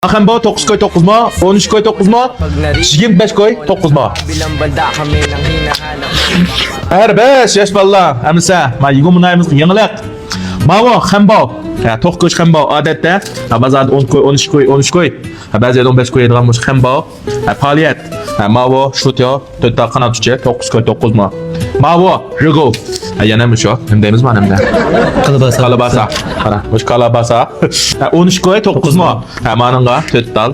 Akembo 9 koy 9 mu? 13 koy 9 mu? 25 koy 9 mu? Her 5 yaş balla. Amsa, ma yigo munayimiz yanılıq. Mawo Kembo. 9 koy Kembo adette. Bazada 10 koy 13 koy 13 koy. Bazada 15 koy yediğimiz Kembo. Paliyet. Mawo şutyo 4 ta kanat uçu 9 koy 9 mu? Mawo Rigo. Yana mı şu? Hem demiz mi hem de? Kalabasa. Kalabasa. Ana, hoş kalabasa. 13 koy 9 mu? Manınga 4 dal.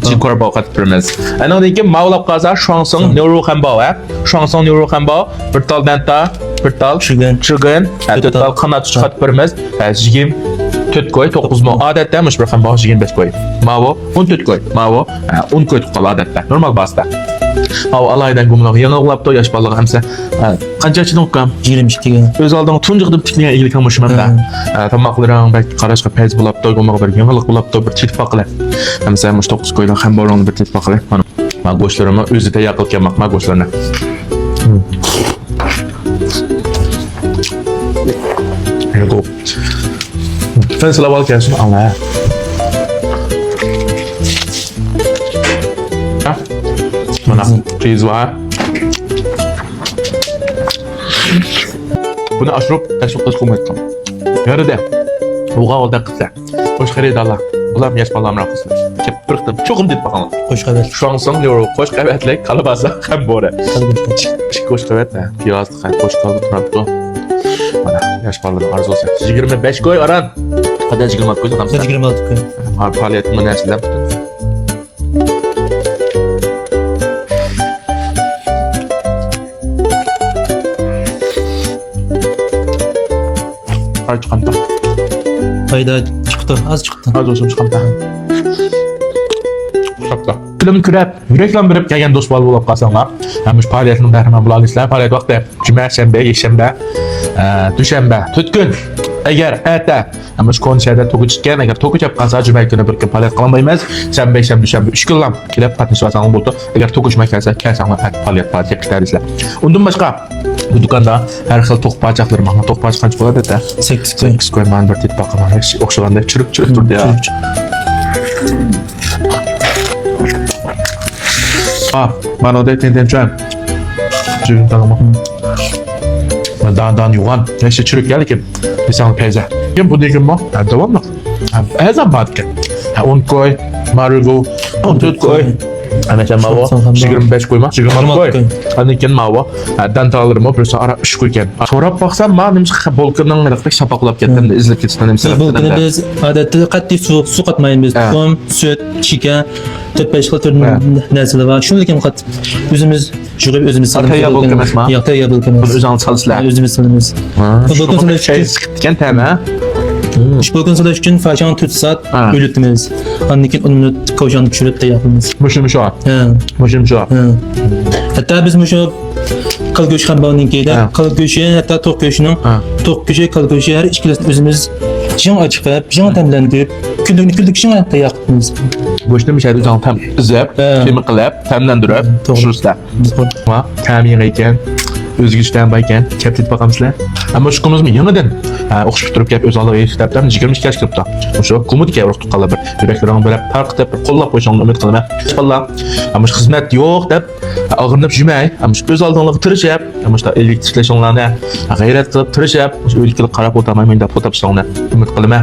Çikor bakat birimiz. Anadaki ki mağlap kaza şansın nöro kemba ha. Şansın nöro kemba. Bir tal benta, bir tal çıgın. 4 dal kanat çıkat birimiz. Jigim 4 koy 9 mu? Adette miş bir kemba 25 koy. Mawo 14 koy. Mawo 10 koy tutkal adette. Normal basta. Mawo alaydan gumlaq yanıqlap da yaş balıq hamsa. Qancha çın oqqam? 22 Öz aldığın tuncu qıdım tikliyen ilgili kalmışım hem de. Tamaqlarım belki qaraşqa pez bulap da gumlaq bir yanılıq bulap da bir tilfaqlı. Hamsa muş 9 koydan hem boron bir tilfaqlı. Ma goşlarıma özü de yaqıl kelmaq ma goşlarına. Go. Fen salaval kelsin Allah. Mana cheese var. Bunu aşırıp taşıp koymayacağım. Nerede? Buğa oldu kızlar. Hoş geldin Allah. Ulan yaş balam rakısı. Kep bıraktım. Çokum dit bakalım. Hoş haber. Şu an son euro. Hoş kıymetli kalabasa hem bore. Hoş kıymetli. Piyazlı kayıt. Hoş kaldı Trump'ta. Bana yaş balam arzu olsun. 25 koy aran. Hadi 26 koy. Kaç 26 koy. Faaliyetimi nesile. Ay çıkanta. Hayda çıktı. Az çıktı. Az olsun çıkanta. Çıkanta. Film kürep, yüreklen birip gelgen dost bal bulup kalsanlar. Hemiş faaliyetinin bərhəmə bulalıslar. Faaliyet vaxtı cümə, şənbə, yeşənbə, düşənbə, tütkün. Eğer ete, ama şu konu şeyde toku çıkken, eğer toku çap kalsa cümle günü bir gün palet kalamayız. Şənbə, şənbə, düşənbə, 3 gün lan. Kilep patnis vasanın buldu. Eğer toku çmək gəlsə, kəlsənlə palet yakışlar Ondan başqa, bu dükkanda her xil toq parçaqları var. Toq parçaq qancha bo'ladi da? 8 koy. 8 koy man bir tit baqaman. Hech o'xshaganda chirib turdi ya. Mana da tendencan. Jürün tanıma. Dan yuvan. Neyse çürük geldi ki. Mesela peyze. Kim bu diyeceğim mi? Devam mı? Her zaman batken. 10 koy. Marigo. 14 koy. Mesela mawa 25 koyma. 26 koy. Annekin mawa. Dantalarım o bir ara 3 koyken. Sorap baksam ma nimiz bolkının ırıqdaki şapaqlap ketdim de izlep ketsen mesela. Bolkını biz adette qattiq su qatmaymiz. Tuxum, süt, chicken, 4-5 xil türlü narsalar var. Shuni kim qat o'zimiz jug'ib o'zimiz Tayyor bolka emasmi? Yo'q, tayyor bolka emas. O'zini salsizlar. O'zimiz qilamiz. Bolkani Ketgan tama. Bolkani salash uchun fashion 4 soat o'litimiz. Annekin uni kovjanib tushirib tayyorlaymiz. Mushum şu. Ha. Mushum şu. Hatta biz mushu qil go'sht ham bornikida, qil go'shti, hatta to'q go'shtning to'q go'shti, qil go'shti har ikkilasini o'zimiz jin chiqib, jin tamlantirib, kunlik shuni tayyor qilamiz. Go'shtni mishadi jon tam izlab, kemir qilib, tamlantirib, tushirsa. Va ta'min ekan, o'zgishdan baykan, kaptit baqamsizlar. Ammo shu kunimizmi yangidan o'qishib turib gap o'z oldiga kitobdan 22 yosh kiribdi. O'sha kommunikatsiya urib qoldi bir yuraklarni bir tarqitib, bir qo'llab qo'yishingni umid qilaman. Vallah, ammo xizmat yo'q deb og'rinib yurmay, ammo o'z oldingizga tirishib, ammo shu ellik ishlashinglarni g'ayrat qilib tirishib, o'sha o'liklarga qarab o'tamayman deb o'tabishingni umid qilaman.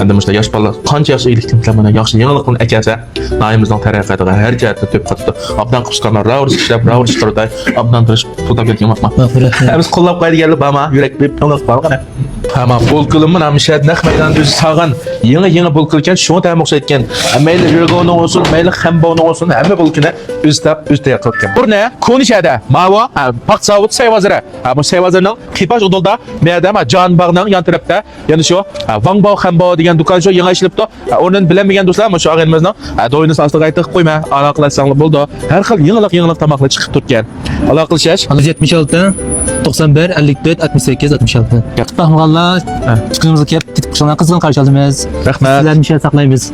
Endi mushta yosh bolalar qancha yaxshi ellikni qilaman, yaxshi yangilikni akasa, naimizning taraqqiyatiga har jihatda to'p qatdi. Abdan qisqaman, ravr ishlab, ravr ishtirday, abdan tirish to'tab ketganman. Biz qo'llab qo'ydiganlar bama yurak deb to'liq qolgan. Tamam, bolkılımın amışat naq meydan düz sağan yeni bolkılken şunu da o'xshatgan. Mayli Yurgo'ning olsun, mayli Xambo'ning olsun, hamma bolkini üstte yaqilgan. Bu ne? Konishada. Mawo, Paqsavut Sayvazira. Bu Sayvazirning qipaj udulda meydan Jon Bag'ning yon tarafda, ya'ni shu Wangbo Xambo degan do'kon shu yangi ishlabdi. O'rnin bilmagan do'stlar, mana shu og'inimizning do'yini astiga aytib qo'yma, aloqalashsanglar bo'ldi. Har xil yangilik tomoqlar chiqib turgan. Aloqalashash 76 91 54 68 66. Rahmanallah. Çıkışımızı kep, titik kuşağına kızgın karşıladığımız. Rahmet. Sizlerden bir şey saklayabiliriz.